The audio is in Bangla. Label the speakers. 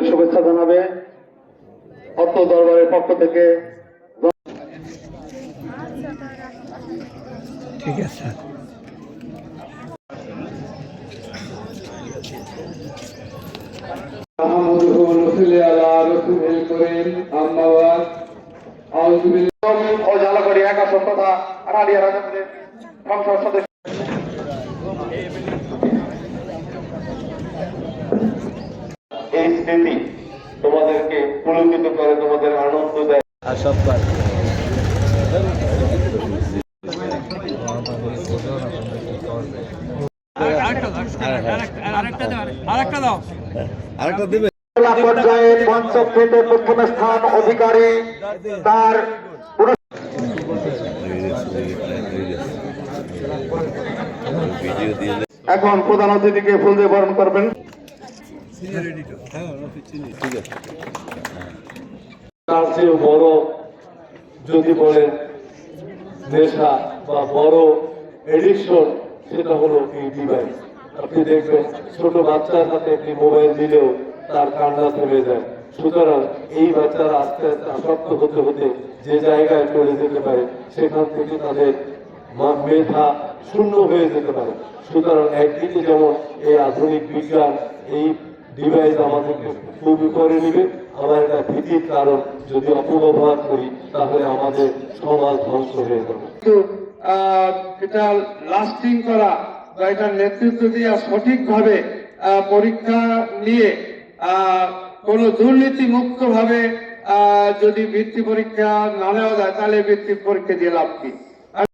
Speaker 1: শুভেচ্ছা জানাবে অত্র দরবারের পক্ষ থেকে।
Speaker 2: ঠিক আছে।
Speaker 1: এই স্মৃতি তোমাদেরকে পুলকিত করে, তোমাদের আনন্দ দেয়। পর্যায়ে পঞ্চমতে প্রথম স্থান অধিকারী তার এখন প্রধান অতিথিকে ফুল দিয়ে বরণ করবেন। তার চেয়ে বড় যদি বলেন নেশা বা বড় এডিকশন, সেটা হলো এই ডিভাইস। আপনি দেখবেন ছোট বাচ্চার হাতে একটি মোবাইল দিলেও তার কান্না থেমে যায়। সুতরাং এই বাচ্চারা আস্তে আস্তে আসক্ত হতে হতে যে জায়গায় চলে যেতে পারে, সেখান থেকে তাদের মেধা শূন্য হয়ে যেতে পারে। সুতরাং একদিকে যেমন এই আধুনিক বিজ্ঞান এই ডিভাইস আমাদেরকে খুবই করে নিবে, আবার একটা ভীতির কারণ। যদি অপব্যবহার করি তাহলে আমাদের সমাজ ধ্বংস হয়ে যাবে। এটা লাস্টিং করা বা এটার নেতৃত্ব দিয়ে সঠিকভাবে পরীক্ষা নিয়ে কোন দুর্নীতি মুক্ত ভাবে যদি বৃত্তি পরীক্ষা না নেওয়া যায়, তাহলে বৃত্তি পরীক্ষা দিয়ে লাভ কি?